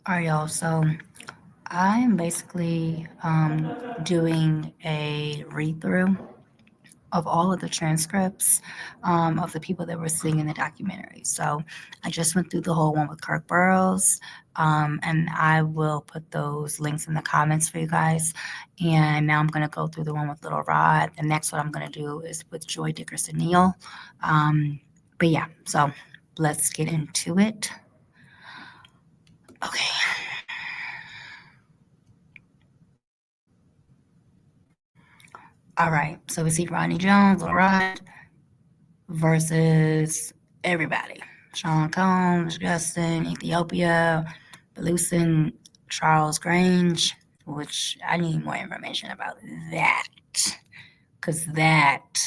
All right, y'all. So I'm basically doing a read through of all of the transcripts of the people that were singing in the documentary. So I just went through the whole one with Kirk Burrows, and I will put those links in the comments for you guys. And now I'm going to go through the one with Little Rod. The next one I'm going to do is with Joy Dickerson Neal. But yeah, so let's get into it. Okay. All right. So we see Ronnie Jones, Little Rod versus everybody. Sean Combs, Justin, Ethiopia, Belusin, Charles Grange, which I need more information about that because that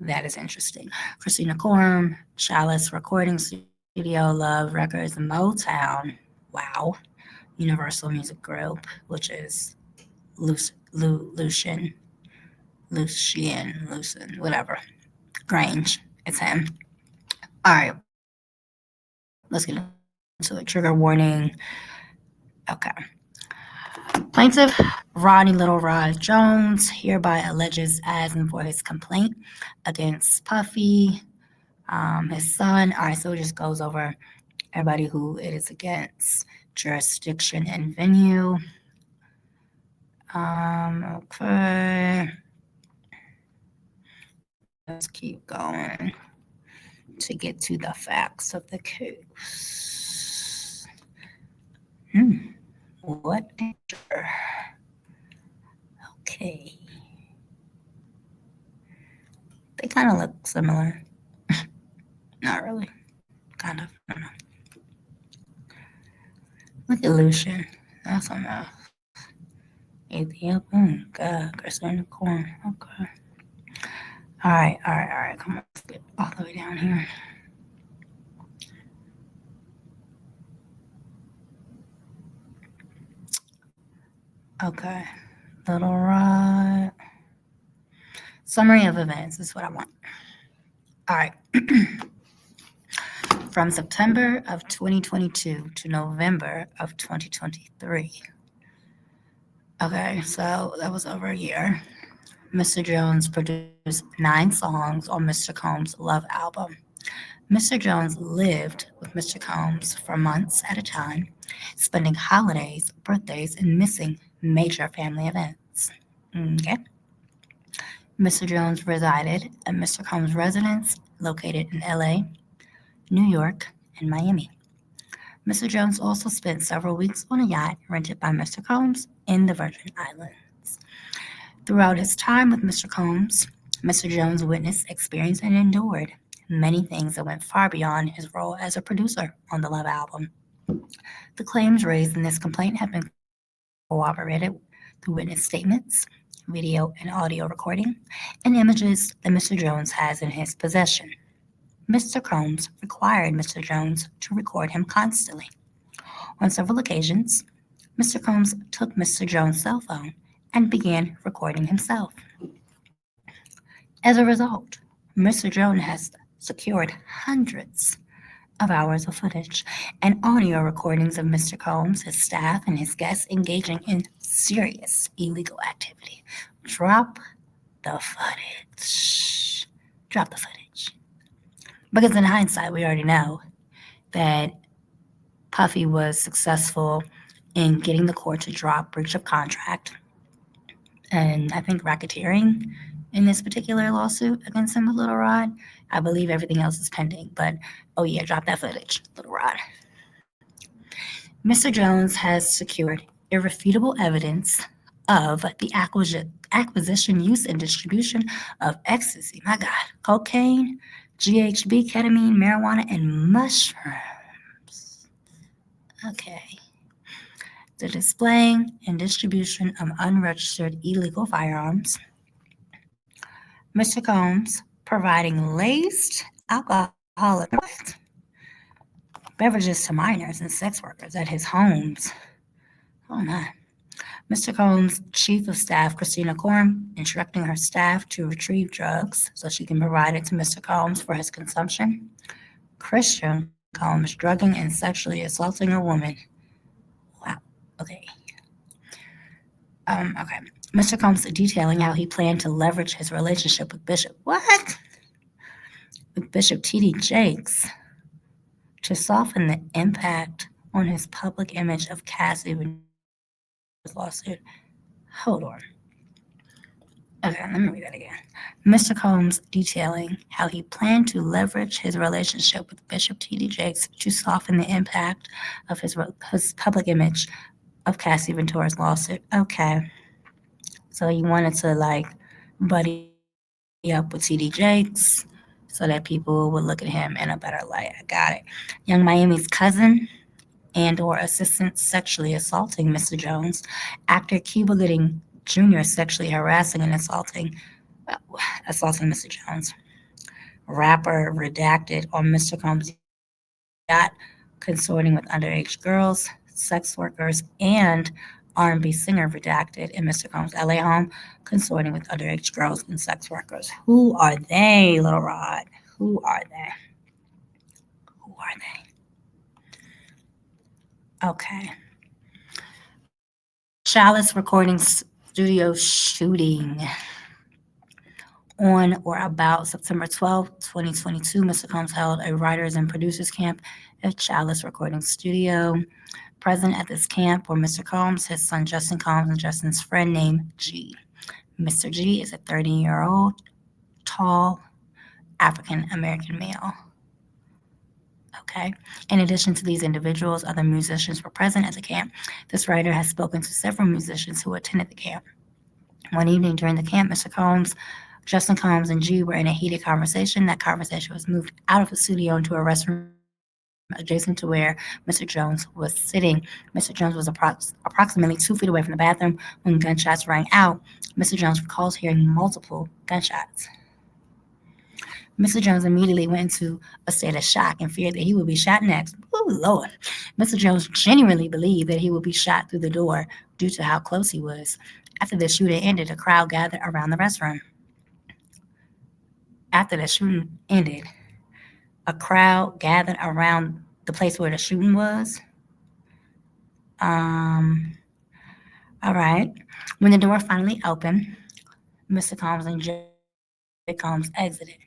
is interesting. Christina Corm, Chalice Recording Studio, Love Records, Motown. Wow. Universal Music Group, which is Lucian, whatever. Grange. It's him. All right, let's get into it. Trigger warning. Okay. Plaintiff Ronnie Little Rod Jones hereby alleges as and for his complaint against Puffy, his son. All right, so it just goes over everybody who it is against, jurisdiction and venue. Okay. Let's keep going to get to the facts of the case. What danger? Okay. They kind of look similar. Not really. Kind of. I don't know. Look at Lucian. That's enough. Ethiopian. God, Christina Corn. Okay. All right. Come on. Let's get all the way down here. Okay. Little Rod. Summary of events is what I want. All right. From September of 2022 to November of 2023. Okay, so that was over a year. Mr. Jones produced 9 songs on Mr. Combs' Love album. Mr. Jones lived with Mr. Combs for months at a time, spending holidays, birthdays, and missing major family events. Okay. Mr. Jones resided at Mr. Combs' residence located in LA, New York, and Miami. Mr. Jones also spent several weeks on a yacht rented by Mr. Combs in the Virgin Islands. Throughout his time with Mr. Combs, Mr. Jones witnessed, experienced, and endured many things that went far beyond his role as a producer on the Love album. The claims raised in this complaint have been corroborated through witness statements, video and audio recording, and images that Mr. Jones has in his possession. Mr. Combs required Mr. Jones to record him constantly. On several occasions, Mr. Combs took Mr. Jones' cell phone and began recording himself. As a result, Mr. Jones has secured hundreds of hours of footage and audio recordings of Mr. Combs, his staff, and his guests engaging in serious illegal activity. Drop the footage. Drop the footage. Because in hindsight, we already know that Puffy was successful in getting the court to drop breach of contract and I think racketeering in this particular lawsuit against him with Little Rod. I believe everything else is pending, but oh yeah, drop that footage, Little Rod. Mr. Jones has secured irrefutable evidence of the acquisition, use, and distribution of ecstasy, my God, cocaine, GHB, ketamine, marijuana, and mushrooms. Okay. The displaying and distribution of unregistered illegal firearms. Mr. Combs providing laced alcoholic beverages to minors and sex workers at his homes. Oh my. Mr. Combs' chief of staff, Christina Corm, instructing her staff to retrieve drugs so she can provide it to Mr. Combs for his consumption. Christian Combs drugging and sexually assaulting a woman. Wow. Okay. Okay. Mr. Combs detailing how he planned to leverage his relationship with Bishop. What? With Bishop T.D. Jakes to soften the impact on his public image of Cassie Ventura's lawsuit. Hold on. Okay, let me read that again. Mr. Combs detailing how he planned to leverage his relationship with Bishop T.D. Jakes to soften the impact of his public image of Cassie Ventura's lawsuit. Okay, so he wanted to like buddy up with T.D. Jakes so that people would look at him in a better light. I got it. Young Miami's cousin and or assistant sexually assaulting Mr. Jones, actor Cuba Gooding Jr. sexually harassing and assaulting Mr. Jones, rapper redacted on Mr. Combs' yacht, consorting with underage girls, sex workers, and R&B singer redacted in Mr. Combs' LA home, consorting with underage girls and sex workers. Who are they, Little Rod? Who are they? Who are they? Okay. Chalice Recording Studio shooting. On or about September 12, 2022, Mr. Combs held a writers and producers camp at Chalice Recording Studio. Present at this camp were Mr. Combs, his son Justin Combs, and Justin's friend named G. Mr. G is a 30-year-old, tall, African American male. Okay. In addition to these individuals, other musicians were present at the camp. This writer has spoken to several musicians who attended the camp. One evening during the camp, Mr. Combs, Justin Combs, and G were in a heated conversation. That conversation was moved out of the studio into a restroom adjacent to where Mr. Jones was sitting. Mr. Jones was approximately 2 feet away from the bathroom when gunshots rang out. Mr. Jones recalls hearing multiple gunshots. Mr. Jones immediately went into a state of shock and feared that he would be shot next. Oh, Lord. Mr. Jones genuinely believed that he would be shot through the door due to how close he was. After the shooting ended, a crowd gathered around the restroom. After the shooting ended, a crowd gathered around the place where the shooting was. Um, all right. When the door finally opened, Mr. Combs and J. Combs exited.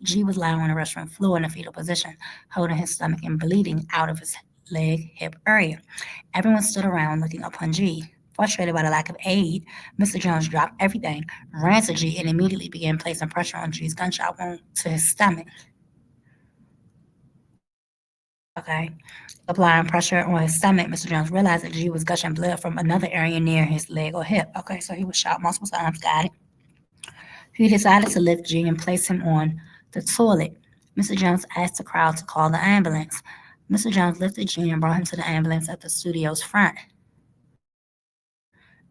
G was lying on the restroom floor in a fetal position, holding his stomach and bleeding out of his leg hip area. Everyone stood around looking upon G. Frustrated by the lack of aid, Mr. Jones dropped everything, ran to G, and immediately began placing pressure on G's gunshot wound to his stomach. Okay. Applying pressure on his stomach, Mr. Jones realized that G was gushing blood from another area near his leg or hip. Okay, so he was shot multiple times. Got it. He decided to lift G and place him on the toilet. Mr. Jones asked the crowd to call the ambulance. Mr. Jones lifted G and brought him to the ambulance at the studio's front.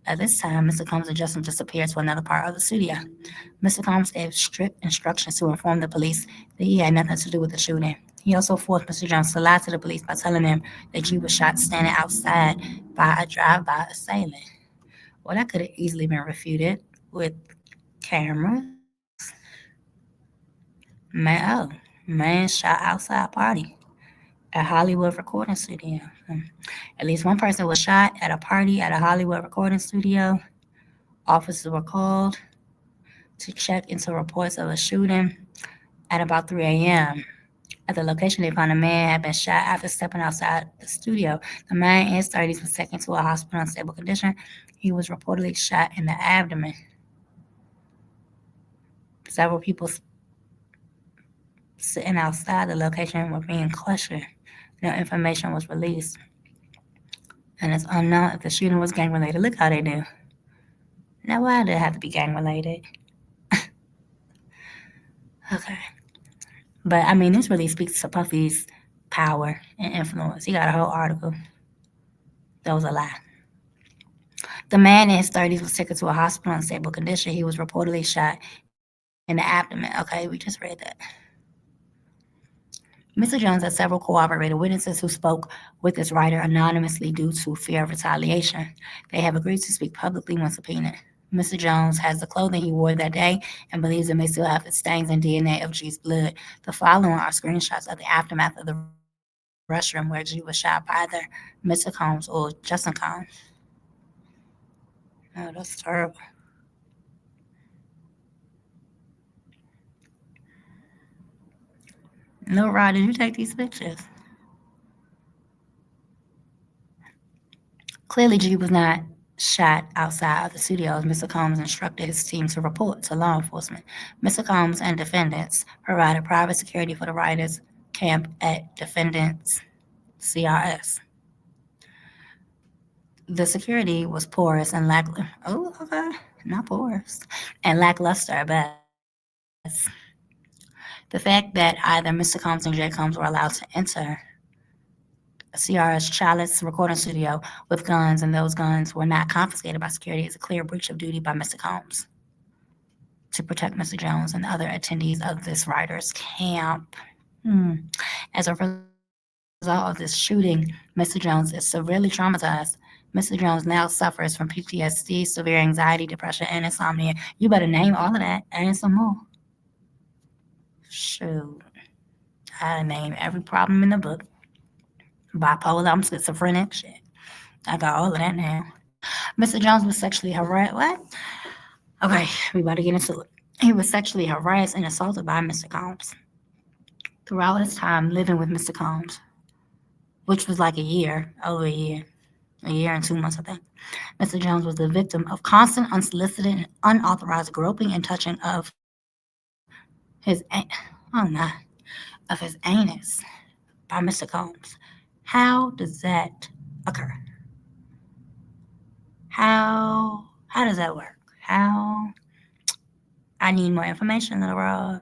At this time, Mr. Combs and Justin disappeared to another part of the studio. Mr. Combs gave strict instructions to inform the police that he had nothing to do with the shooting. He also forced Mr. Jones to lie to the police by telling them that G was shot standing outside by a drive-by assailant. Well, that could have easily been refuted with cameras. Man shot outside party at Hollywood recording studio. At least one person was shot at a party at a Hollywood recording studio. Officers were called to check into reports of a shooting at about 3 a.m. At the location, they found a man had been shot after stepping outside the studio. The man in his 30s was taken to a hospital in stable condition. He was reportedly shot in the abdomen. Several people sitting outside the location were being questioned. No information was released. And it's unknown if the shooting was gang related. Look how they do. Now, why did it have to be gang related? Okay. But I mean, this really speaks to Puffy's power and influence. He got a whole article. That was a lie. The man in his 30s was taken to a hospital in stable condition. He was reportedly shot in the abdomen. Okay, we just read that. Mr. Jones had several corroborated witnesses who spoke with this writer anonymously due to fear of retaliation. They have agreed to speak publicly when subpoenaed. Mr. Jones has the clothing he wore that day and believes it may still have the stains and DNA of G's blood. The following are screenshots of the aftermath of the restroom where G was shot by either Mr. Combs or Justin Combs. Oh, that's terrible. No, Rod, did you take these pictures? Clearly, G was not shot outside of the studio as Mr. Combs instructed his team to report to law enforcement. Mr. Combs and defendants provided private security for the writers' camp at defendants' CRS. The security was porous and lackluster at best. The fact that either Mr. Combs and J. Combs were allowed to enter CR's Chalice recording studio with guns and those guns were not confiscated by security is a clear breach of duty by Mr. Combs to protect Mr. Jones and other attendees of this writer's camp. Hmm. As a result of this shooting, Mr. Jones is severely traumatized. Mr. Jones now suffers from PTSD, severe anxiety, depression, and insomnia. You better name all of that and some more. Shoot. I name every problem in the book. Bipolar, I'm schizophrenic, shit. I got all of that now. Mr. Jones was sexually harassed. What? Okay, we about to get into it. He was sexually harassed and assaulted by Mr. Combs. Throughout his time living with Mr. Combs, which was like over a year and 2 months, I think. Mr. Jones was the victim of constant, unsolicited, and unauthorized groping and touching of his, oh my, of his anus by Mr. Combs. How does that occur? How does that work? How? I need more information, little Rob.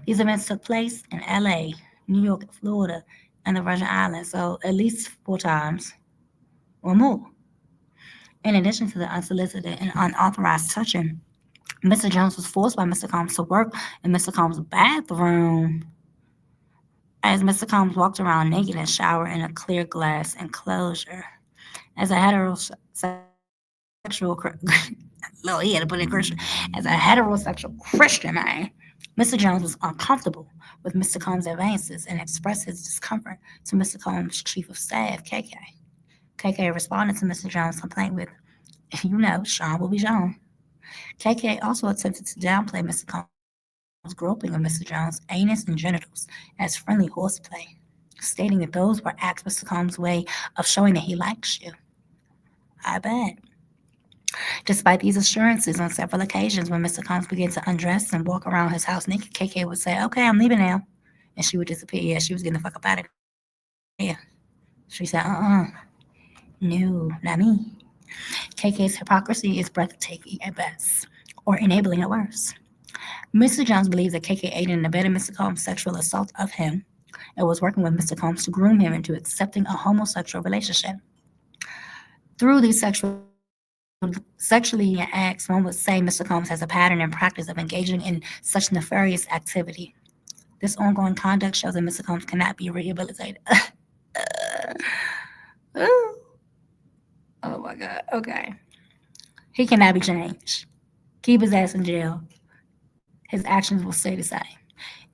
These events took place in LA, New York, Florida, and the Virgin Islands, so at least 4 times or more. In addition to the unsolicited and unauthorized touching, Mr. Jones was forced by Mr. Combs to work in Mr. Combs' bathroom as Mr. Combs walked around naked and showered in a clear glass enclosure. As a Lord, he had to put in Christian. As a heterosexual Christian man, Mr. Jones was uncomfortable with Mr. Combs' advances and expressed his discomfort to Mr. Combs' chief of staff, KK. KK responded to Mr. Jones' complaint with, Sean will be Sean. KK also attempted to downplay Mr. Combs' groping of Mr. Jones' anus and genitals as friendly horseplay, stating that those were acts Mr. Combs' way of showing that he likes you. I bet. Despite these assurances, on several occasions when Mr. Combs began to undress and walk around his house naked, KK would say, "Okay, I'm leaving now." And she would disappear. Yeah, she was getting the fuck up out of there. She said, no, not me. KK's hypocrisy is breathtaking at best, or enabling at worst. Mr. Jones believes that KK aided and abetted Mr. Combs' sexual assault of him and was working with Mr. Combs to groom him into accepting a homosexual relationship. Through these sexually acts, one would say Mr. Combs has a pattern and practice of engaging in such nefarious activity. This ongoing conduct shows that Mr. Combs cannot be rehabilitated. Oh my God. Okay. He cannot be changed. Keep his ass in jail. His actions will stay the same.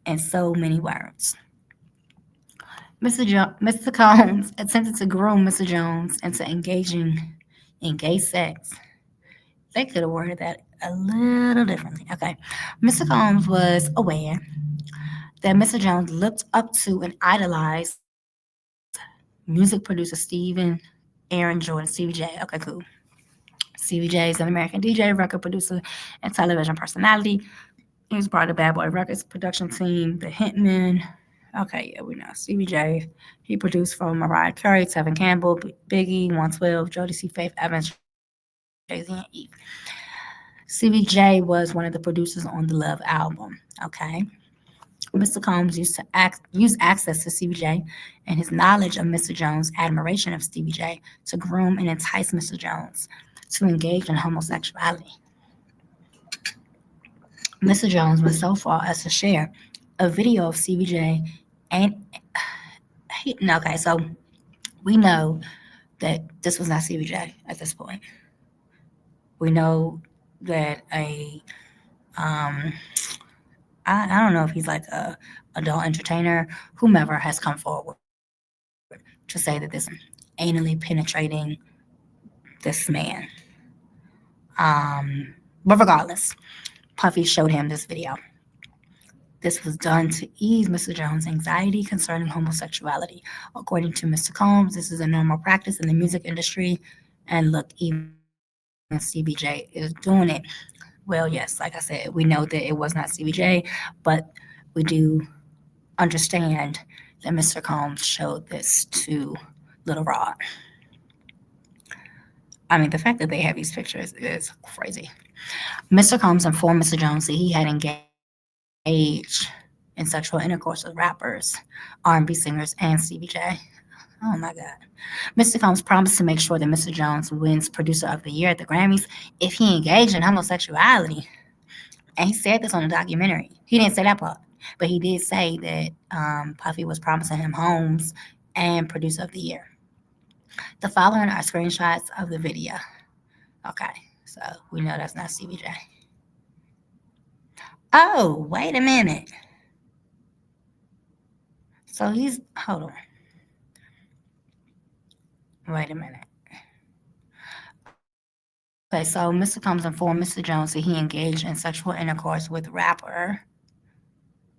In so many words. Mr. Combs attempted to groom Mr. Jones into engaging in gay sex. They could have worded that a little differently. Okay. Mr. Combs was aware that Mr. Jones looked up to and idolized music producer Aaron Jordan, Stevie J. Okay, cool. Stevie J is an American DJ, record producer, and television personality. He was part of the Bad Boy Records production team, The Hitmen. Okay, yeah, we know. Stevie J, he produced for Mariah Carey, Tevin Campbell, Biggie, 112, Jodeci, Faith Evans, Jay-Z, and Eve. Stevie J was one of the producers on the Love album. Okay. Mr. Combs used access to Stevie J and his knowledge of Mr. Jones' admiration of Stevie J to groom and entice Mr. Jones to engage in homosexuality. Mr. Jones went so far as to share a video of Stevie J and okay, so we know that this was not Stevie J at this point. We know that um I don't know if he's like a adult entertainer, whomever has come forward. to say that this anally penetrating this man. But regardless, Puffy showed him this video. This was done to ease Mr. Jones' anxiety concerning homosexuality. According to Mr. Combs, this is a normal practice in the music industry. And look, even CBJ is doing it. Well, yes, like I said, we know that it was not CBJ, but we do understand that Mr. Combs showed this to Little Rod. I mean, the fact that they have these pictures is crazy. Mr. Combs informed Mr. Jones that he had engaged in sexual intercourse with rappers, R&B singers, and CBJ. Oh my God. Mr. Combs promised to make sure that Mr. Jones wins Producer of the Year at the Grammys if he engaged in homosexuality. And he said this on the documentary. He didn't say that part, but he did say that Puffy was promising him homes and Producer of the Year. The following are screenshots of the video. Okay, so we know that's not CBJ. Oh, wait a minute. So hold on. Wait a minute. Okay, so Mr. Combs informed Mr. Jones that he engaged in sexual intercourse with rapper,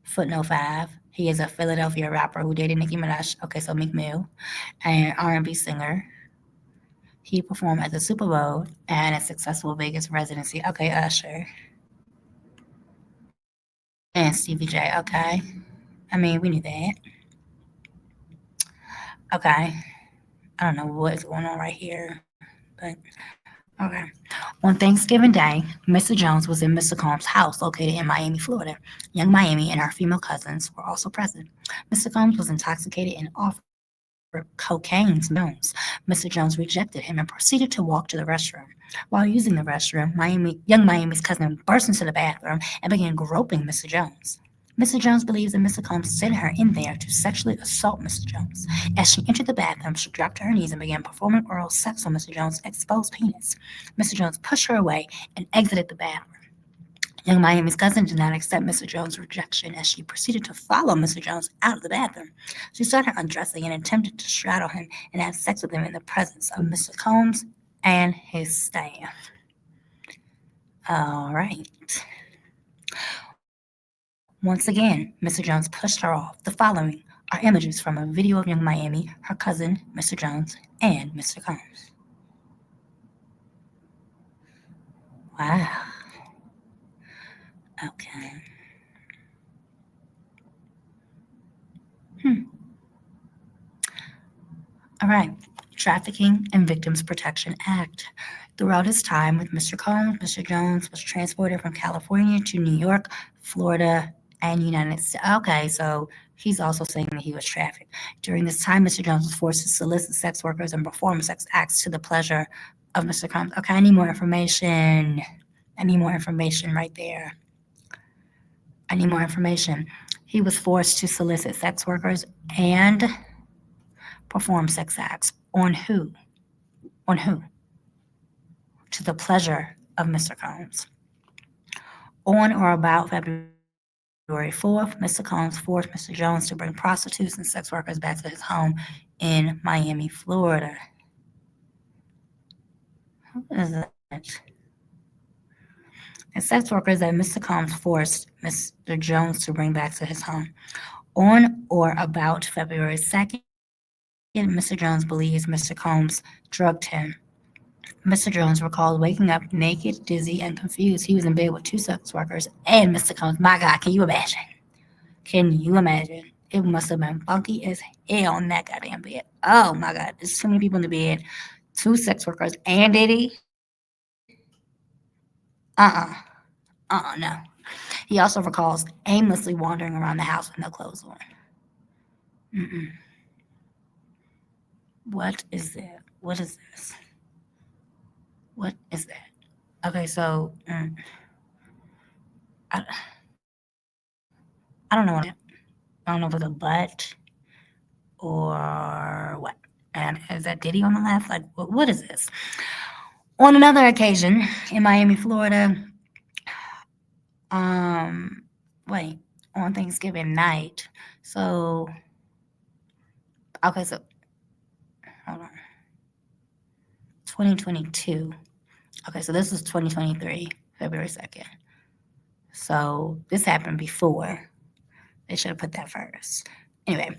footnote 5. He is a Philadelphia rapper who dated Nicki Minaj. Okay, so Meek Mill, and R&B singer. He performed at the Super Bowl and a successful Vegas residency. Okay, Usher. And Stevie J. Okay. I mean, we knew that. Okay. I don't know what's going on right here, but okay. On Thanksgiving Day, Mr. Jones was in Mr. Combs' house located in Miami, Florida. Young Miami and her female cousins were also present. Mr. Combs was intoxicated and offered cocaine to Mr. Jones. Mr. Jones rejected him and proceeded to walk to the restroom. While using the restroom, young Miami's cousin burst into the bathroom and began groping Mr. Jones. Mr. Jones believes that Mr. Combs sent her in there to sexually assault Mr. Jones. As she entered the bathroom, she dropped to her knees and began performing oral sex on Mr. Jones' exposed penis. Mr. Jones pushed her away and exited the bathroom. Young Miami's cousin did not accept Mr. Jones' rejection as she proceeded to follow Mr. Jones out of the bathroom. She started undressing and attempted to straddle him and have sex with him in the presence of Mr. Combs and his staff. All right. Once again, Mr. Jones pushed her off. The following are images from a video of young Miami, her cousin, Mr. Jones, and Mr. Combs. Wow. Okay. Hmm. All right. Trafficking and Victims Protection Act. Throughout his time with Mr. Combs, Mr. Jones was transported from California to New York, Florida, and United States. Okay, so he's also saying that he was trafficked. During this time, Mr. Jones was forced to solicit sex workers and perform sex acts to the pleasure of Mr. Combs. Okay, I need more information. I need more information right there. I need more information. He was forced to solicit sex workers and perform sex acts. On who? On who? To the pleasure of Mr. Combs. On or about February 4th, Mr. Combs forced Mr. Jones to bring prostitutes and sex workers back to his home in Miami, Florida. What is that? And sex workers that Mr. Combs forced Mr. Jones to bring back to his home. On or about February 2nd, Mr. Jones believes Mr. Combs drugged him. Mr. Jones recalls waking up naked, dizzy, and confused. He was in bed with two sex workers and Mr. Combs. My God, can you imagine? Can you imagine? It must have been funky as hell in that goddamn bed. Oh my God, there's too many people in the bed. Two sex workers and Diddy. No. He also recalls aimlessly wandering around the house with no clothes on. Mm-mm. What is that? What is this? What is that? Okay, so I, I don't know what I don't know if it's a butt or what. And is that Diddy on the left? Like, what is this? On another occasion in Miami, Florida, um, wait, on Thanksgiving night. So, okay, so hold on, 2022. Okay, so this is 2023, February 2nd. So this happened before. They should have put that first. Anyway,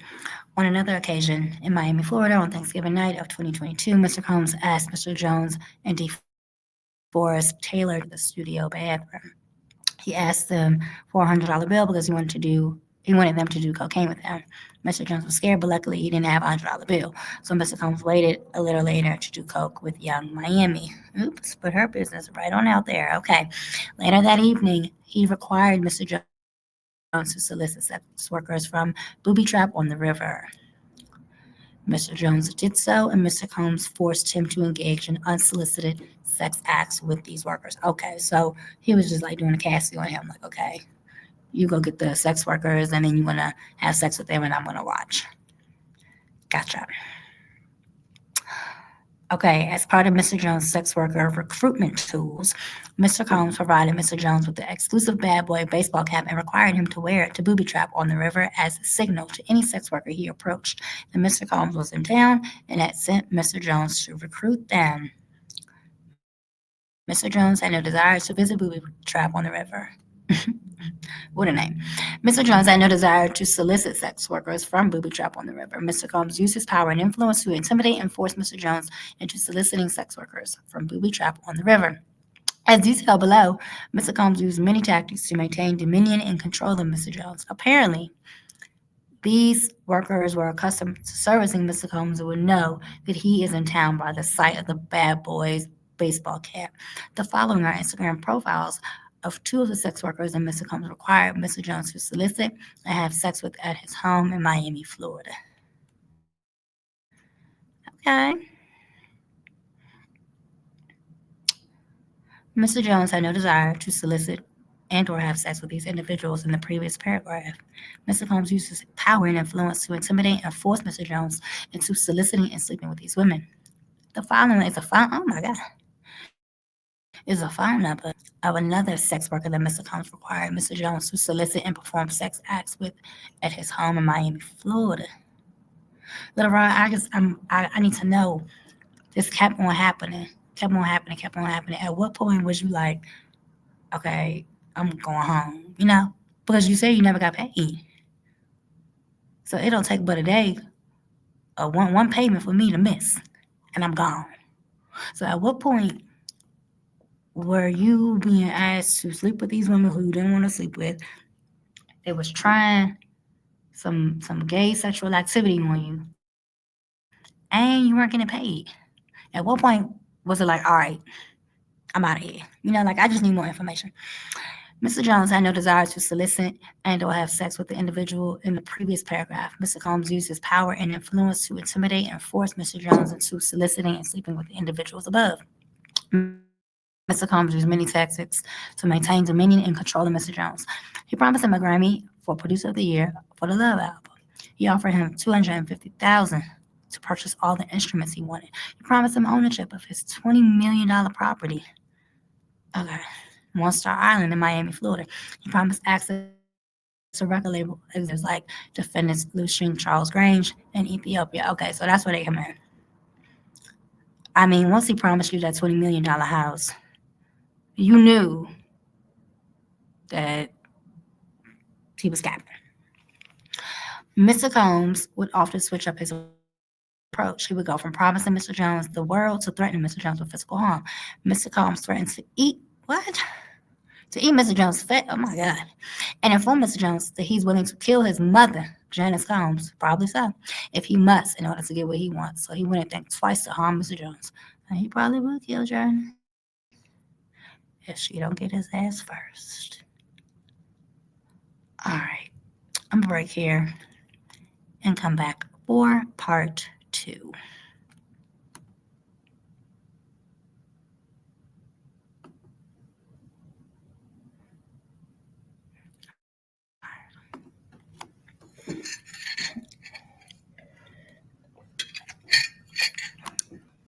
on another occasion in Miami, Florida, on Thanksgiving night of 2022, Mr. Combs asked Mr. Jones and DeForest Taylor to the studio bathroom. He asked them for $100 bill because he wanted them to do cocaine with him. Mr. Jones was scared, but luckily he didn't have $100 bill. So Mr. Combs waited a little later to do coke with young Miami. Oops, put her business right on out there. Okay. Later that evening, he required Mr. Jones to solicit sex workers from Booby Trap on the river. Mr. Jones did so, and Mr. Combs forced him to engage in unsolicited sex acts with these workers. Okay, so he was just like doing a Cassie on him, like, okay, you go get the sex workers, and then you want to have sex with them, and I'm going to watch. Gotcha. Okay, as part of Mr. Jones' sex worker recruitment tools, Mr. Combs provided Mr. Jones with the exclusive bad boy baseball cap and required him to wear it to booby trap on the river as a signal to any sex worker he approached. And Mr. Combs was in town and had sent Mr. Jones to recruit them. Mr. Jones had no desire to visit booby trap on the river. What a name. Mr. Jones had no desire to solicit sex workers from booby trap on the river. Mr. Combs used his power and influence to intimidate and force Mr. Jones into soliciting sex workers from booby trap on the river. As detailed below, Mr. Combs used many tactics to maintain dominion and control of Mr. Jones. Apparently, these workers were accustomed to servicing Mr. Combs and would know that he is in town by the sight of the bad boy's baseball cap. The following are Instagram profiles of two of the sex workers that Mr. Combs required Mr. Jones to solicit and have sex with at his home in Miami, Florida. Okay. Mr. Jones had no desire to solicit and or have sex with these individuals in the previous paragraph. Mr. Combs used his power and influence to intimidate and force Mr. Jones into soliciting and sleeping with these women. The following is a phone. Oh my God, is a phone number of another sex worker that Mr. Combs required Mr. Jones to solicit and perform sex acts with at his home in Miami, Florida. Little Rod, I need to know. This kept on happening, kept on happening, kept on happening. At what point was you like, okay, I'm going home? Because you said you never got paid, so it don't take but a day or one payment for me to miss, and I'm gone. So at what point were you being asked to sleep with these women who you didn't want to sleep with? They was trying some gay sexual activity on you, and you weren't getting paid. At what point was it like, all right, I'm out of here? Like I just need more information. Mr. Jones had no desire to solicit and or have sex with the individual in the previous paragraph. Mr. Combs used his power and influence to intimidate and force Mr. Jones into soliciting and sleeping with the individuals above. Mr. Combs used many tactics to maintain dominion and control of Mr. Jones. He promised him a Grammy for Producer of the Year for the Love album. He offered him $250,000 to purchase all the instruments he wanted. He promised him ownership of his $20 million property. Okay. One Star Island in Miami, Florida. He promised access to record label executives like defendants Lucian Charles Grange in Ethiopia. Okay, so that's where they come in. I mean, once he promised you that $20 million house, you knew that he was capping. Mr. Combs would often switch up his approach. He would go from promising Mr. Jones the world to threatening Mr. Jones with physical harm. Mr. Combs threatened to eat what? To eat Mr. Jones' fat. Oh my God. And inform Mr. Jones that he's willing to kill his mother, Janice Combs, probably so, if he must in order to get what he wants. So he wouldn't think twice to harm Mr. Jones. And he probably would kill Janice if she don't get his ass first. All right. I'm gonna break here and come back for part 2.